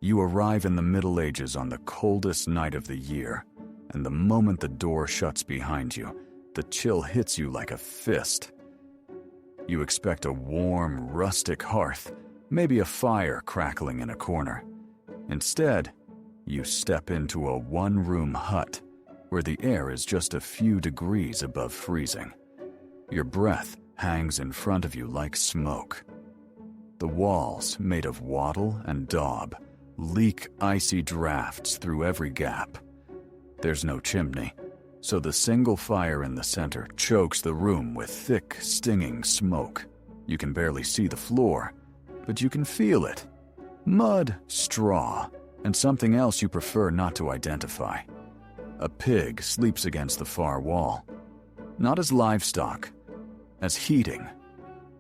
You arrive in the Middle Ages on the coldest night of the year, and the moment the door shuts behind you, the chill hits you like a fist. You expect a warm, rustic hearth, maybe a fire crackling in a corner. Instead, you step into a one-room hut where the air is just a few degrees above freezing. Your breath hangs in front of you like smoke. The walls, made of wattle and daub, leak icy drafts through every gap. There's no chimney, so the single fire in the center chokes the room with thick, stinging smoke. You can barely see the floor, but you can feel it. Mud, straw, and something else you prefer not to identify. A pig sleeps against the far wall. Not as livestock, as heating.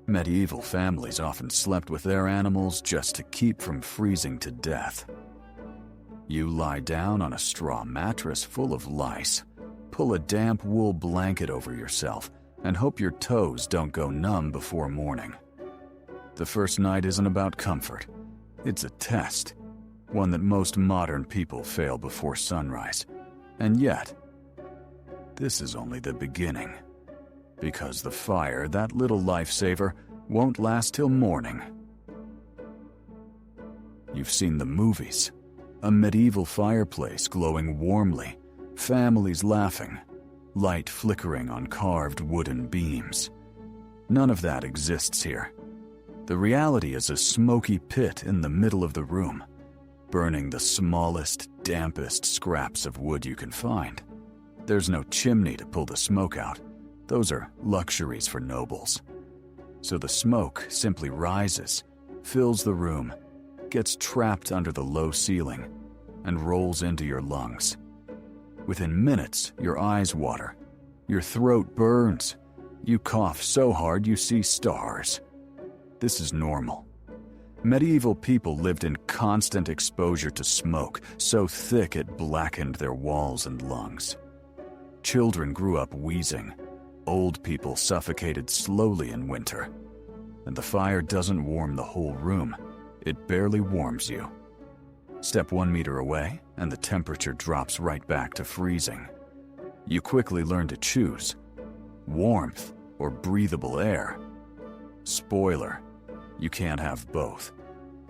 Medieval families often slept with their animals just to keep from freezing to death. You lie down on a straw mattress full of lice, pull a damp wool blanket over yourself, and hope your toes don't go numb before morning. The first night isn't about comfort. It's a test, one that most modern people fail before sunrise. And yet, this is only the beginning. Because the fire, that little lifesaver, won't last till morning. You've seen the movies. A medieval fireplace glowing warmly, families laughing, light flickering on carved wooden beams. None of that exists here. The reality is a smoky pit in the middle of the room, burning the smallest, dampest scraps of wood you can find. There's no chimney to pull the smoke out. Those are luxuries for nobles. So the smoke simply rises, fills the room, gets trapped under the low ceiling, and rolls into your lungs. Within minutes, your eyes water, your throat burns, you cough so hard you see stars. This is normal. Medieval people lived in constant exposure to smoke, so thick it blackened their walls and lungs. Children grew up wheezing. Old people suffocated slowly in winter. And the fire doesn't warm the whole room. It barely warms you. Step 1 meter away, and the temperature drops right back to freezing. You quickly learn to choose warmth or breathable air. Spoiler, you can't have both.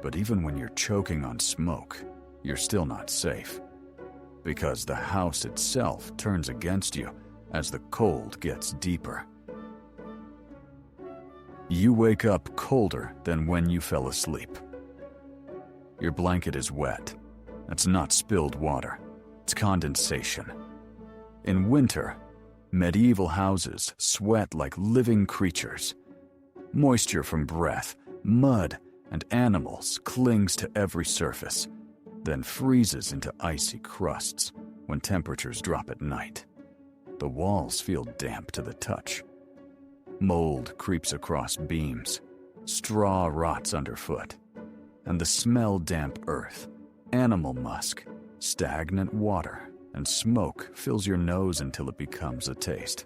But even when you're choking on smoke, you're still not safe. Because the house itself turns against you as the cold gets deeper. You wake up colder than when you fell asleep. Your blanket is wet. That's not spilled water. It's condensation. In winter, medieval houses sweat like living creatures. Moisture from breath, mud, and animals clings to every surface, then freezes into icy crusts when temperatures drop at night. The walls feel damp to the touch. Mold creeps across beams. Straw rots underfoot. And the smell damp earth, animal musk, stagnant water, and smoke fills your nose until it becomes a taste.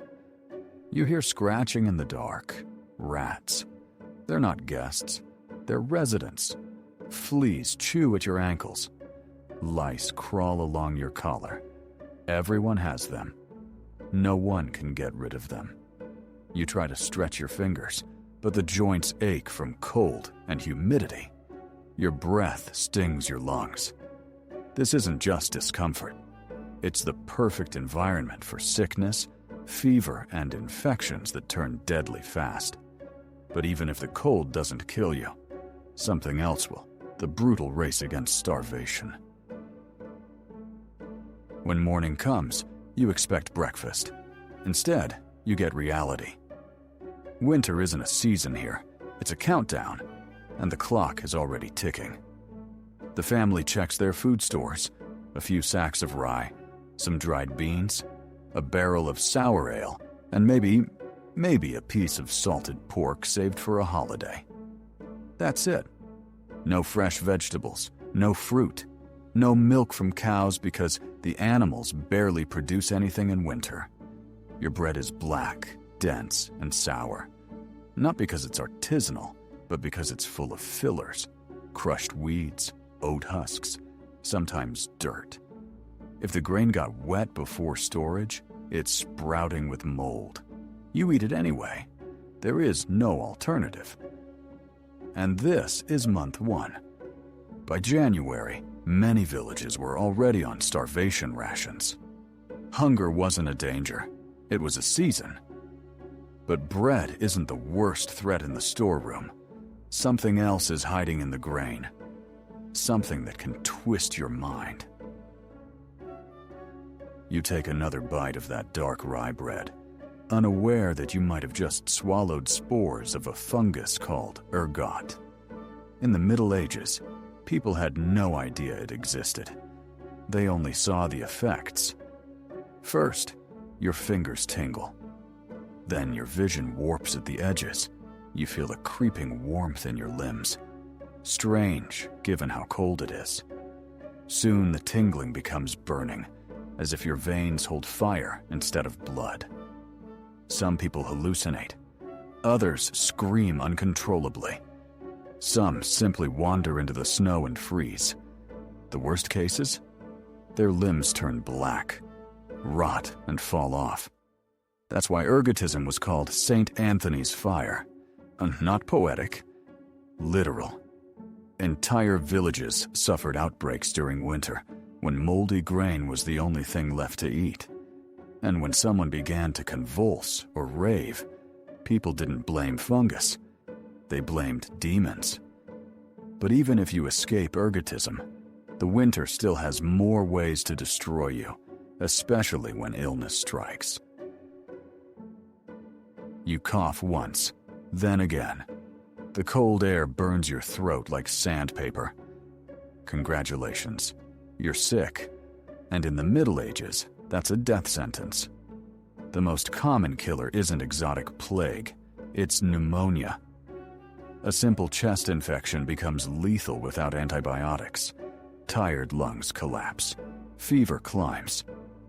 You hear scratching in the dark. Rats. They're not guests. They're residents. Fleas chew at your ankles. Lice crawl along your collar. Everyone has them. No one can get rid of them. You try to stretch your fingers, but the joints ache from cold and humidity. Your breath stings your lungs. This isn't just discomfort. It's the perfect environment for sickness, fever, and infections that turn deadly fast. But even if the cold doesn't kill you, something else will, the brutal race against starvation. When morning comes, you expect breakfast. Instead, you get reality. Winter isn't a season here, it's a countdown, and the clock is already ticking. The family checks their food stores, a few sacks of rye, some dried beans, a barrel of sour ale, and maybe a piece of salted pork saved for a holiday. That's it. No fresh vegetables, no fruit, no milk from cows because the animals barely produce anything in winter. Your bread is black, dense, and sour. Not because it's artisanal, but because it's full of fillers, crushed weeds, oat husks, sometimes dirt. If the grain got wet before storage, it's sprouting with mold. You eat it anyway. There is no alternative. And this is month 1. By January, many villages were already on starvation rations. Hunger wasn't a danger, it was a season. But bread isn't the worst threat in the storeroom. Something else is hiding in the grain. Something that can twist your mind. You take another bite of that dark rye bread, unaware that you might have just swallowed spores of a fungus called ergot. In the Middle Ages, people had no idea it existed. They only saw the effects. First, your fingers tingle. Then your vision warps at the edges. You feel a creeping warmth in your limbs. Strange, given how cold it is. Soon the tingling becomes burning, as if your veins hold fire instead of blood. Some people hallucinate. Others scream uncontrollably. Some simply wander into the snow and freeze. The worst cases? Their limbs turn black, rot, and fall off. That's why ergotism was called St. Anthony's fire. Not poetic, literal. Entire villages suffered outbreaks during winter, when moldy grain was the only thing left to eat. And when someone began to convulse or rave, people didn't blame fungus. They blamed demons. But even if you escape ergotism, the winter still has more ways to destroy you, especially when illness strikes. You cough once, then again. The cold air burns your throat like sandpaper. Congratulations, you're sick. And in the Middle Ages, that's a death sentence. The most common killer isn't exotic plague, it's pneumonia. A simple chest infection becomes lethal without antibiotics. Tired lungs collapse. Fever climbs.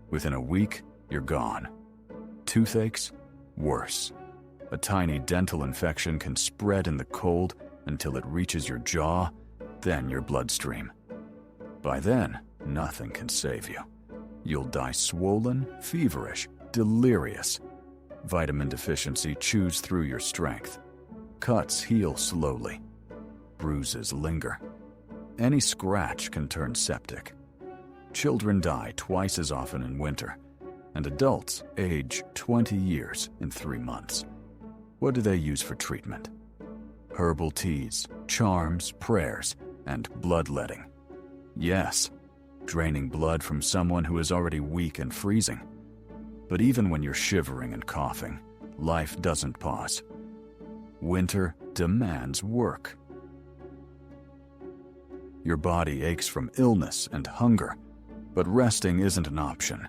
Within a week, you're gone. Toothaches? Worse. A tiny dental infection can spread in the cold until it reaches your jaw, then your bloodstream. By then, nothing can save you. You'll die swollen, feverish, delirious. Vitamin deficiency chews through your strength. Cuts heal slowly. Bruises linger. Any scratch can turn septic. Children die twice as often in winter, and adults age 20 years in 3 months. What do they use for treatment? Herbal teas, charms, prayers, and bloodletting. Yes, draining blood from someone who is already weak and freezing. But even when you're shivering and coughing, life doesn't pause. Winter demands work. Your body aches from illness and hunger, but resting isn't an option.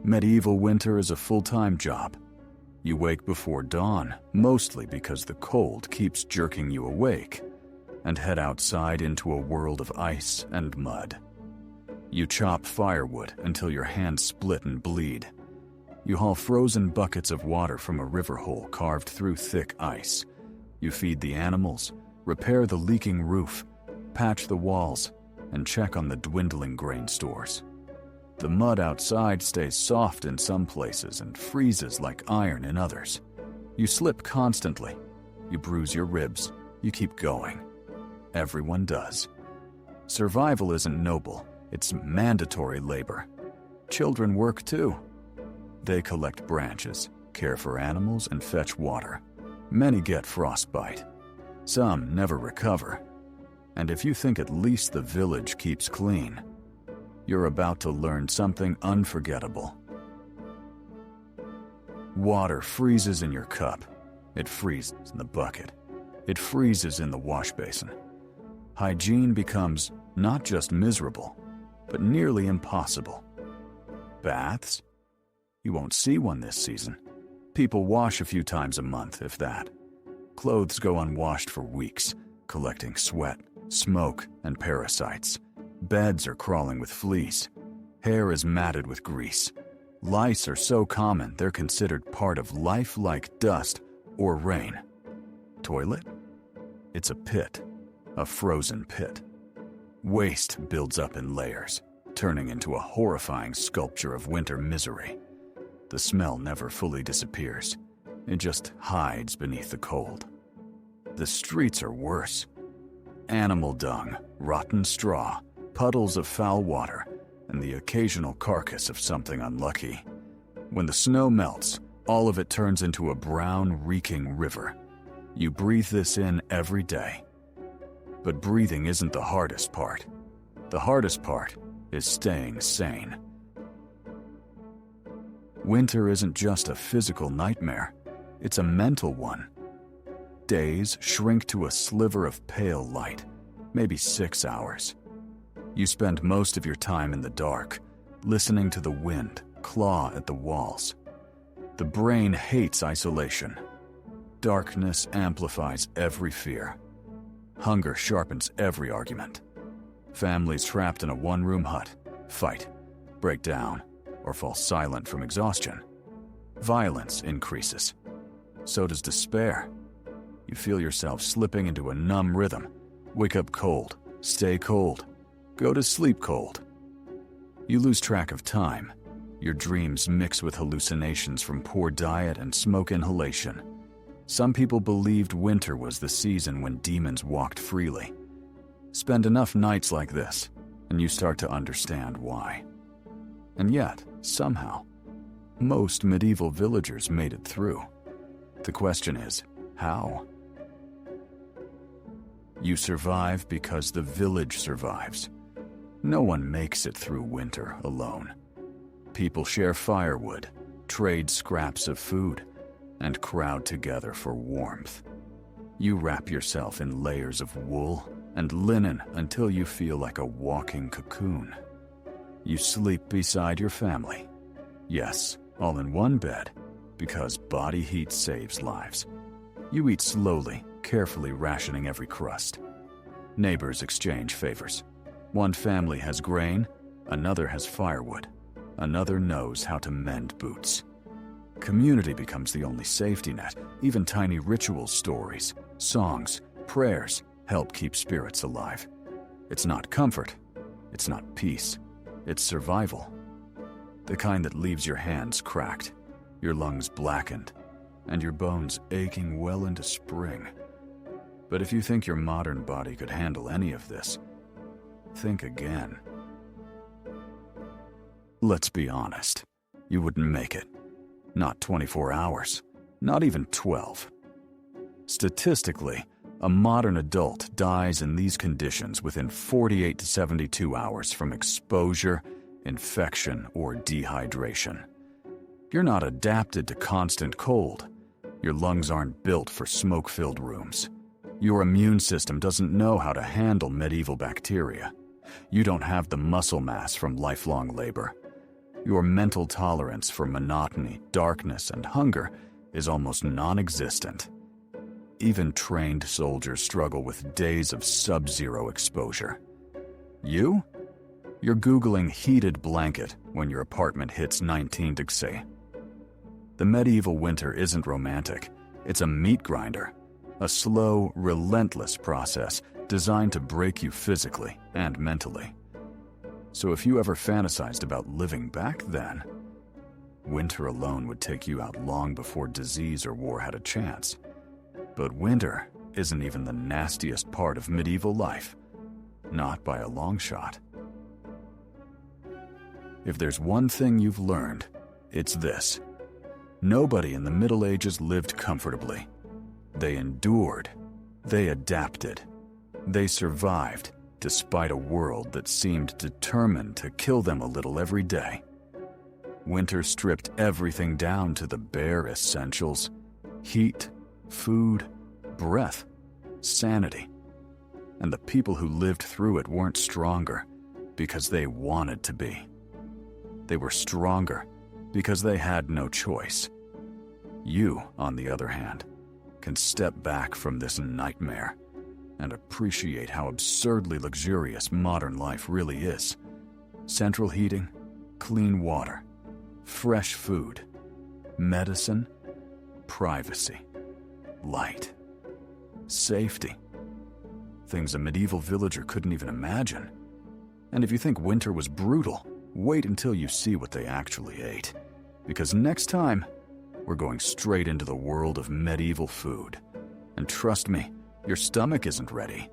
Medieval winter is a full-time job. You wake before dawn, mostly because the cold keeps jerking you awake, and head outside into a world of ice and mud. You chop firewood until your hands split and bleed. You haul frozen buckets of water from a river hole carved through thick ice. You feed the animals, repair the leaking roof, patch the walls, and check on the dwindling grain stores. The mud outside stays soft in some places and freezes like iron in others. You slip constantly. You bruise your ribs. You keep going. Everyone does. Survival isn't noble. It's mandatory labor. Children work too. They collect branches, care for animals, and fetch water. Many get frostbite. Some never recover. And if you think at least the village keeps clean, you're about to learn something unforgettable. Water freezes in your cup. It freezes in the bucket. It freezes in the wash basin. Hygiene becomes not just miserable, but nearly impossible. Baths? You won't see one this season. People wash a few times a month, if that. Clothes go unwashed for weeks, collecting sweat, smoke, and parasites. Beds are crawling with fleas. Hair is matted with grease. Lice are so common they're considered part of life like dust or rain. Toilet? It's a pit. A frozen pit. Waste builds up in layers, turning into a horrifying sculpture of winter misery. The smell never fully disappears. It just hides beneath the cold. The streets are worse. Animal dung, rotten straw, puddles of foul water, and the occasional carcass of something unlucky. When the snow melts, all of it turns into a brown, reeking river. You breathe this in every day. But breathing isn't the hardest part. The hardest part is staying sane. Winter isn't just a physical nightmare, it's a mental one. Days shrink to a sliver of pale light, maybe 6 hours. You spend most of your time in the dark, listening to the wind claw at the walls. The brain hates isolation. Darkness amplifies every fear. Hunger sharpens every argument. Families trapped in a one-room hut fight, break down, or fall silent from exhaustion. Violence increases. So does despair. You feel yourself slipping into a numb rhythm. Wake up cold, stay cold, go to sleep cold. You lose track of time. Your dreams mix with hallucinations from poor diet and smoke inhalation. Some people believed winter was the season when demons walked freely. Spend enough nights like this, and you start to understand why. And yet, somehow, most medieval villagers made it through. The question is, how? You survive because the village survives. No one makes it through winter alone. People share firewood, trade scraps of food, and crowd together for warmth. You wrap yourself in layers of wool and linen until you feel like a walking cocoon. You sleep beside your family. Yes, all in one bed, because body heat saves lives. You eat slowly, carefully rationing every crust. Neighbors exchange favors. One family has grain, another has firewood, another knows how to mend boots. Community becomes the only safety net. Even tiny ritual stories, songs, prayers help keep spirits alive. It's not comfort, it's not peace, it's survival. The kind that leaves your hands cracked, your lungs blackened, and your bones aching well into spring. But if you think your modern body could handle any of this, think again. Let's be honest, you wouldn't make it. Not 24 hours, not even 12. Statistically, a modern adult dies in these conditions within 48 to 72 hours from exposure, infection, or dehydration. You're not adapted to constant cold. Your lungs aren't built for smoke-filled rooms. Your immune system doesn't know how to handle medieval bacteria. You don't have the muscle mass from lifelong labor. Your mental tolerance for monotony, darkness, and hunger is almost non-existent. Even trained soldiers struggle with days of sub-zero exposure. You? You're Googling heated blanket when your apartment hits 19 degrees. The medieval winter isn't romantic. It's a meat grinder. A slow, relentless process designed to break you physically and mentally. So if you ever fantasized about living back then, winter alone would take you out long before disease or war had a chance. But winter isn't even the nastiest part of medieval life. Not by a long shot. If there's one thing you've learned, it's this. Nobody in the Middle Ages lived comfortably. They endured. They adapted. They survived, despite a world that seemed determined to kill them a little every day. Winter stripped everything down to the bare essentials: heat, food, breath, sanity. And the people who lived through it weren't stronger because they wanted to be. They were stronger because they had no choice. You, on the other hand, can step back from this nightmare and appreciate how absurdly luxurious modern life really is. Central heating, clean water, fresh food, medicine, privacy, light, safety. things a medieval villager couldn't even imagine. And if you think winter was brutal, wait until you see what they actually ate. Because next time, we're going straight into the world of medieval food. And trust me, your stomach isn't ready.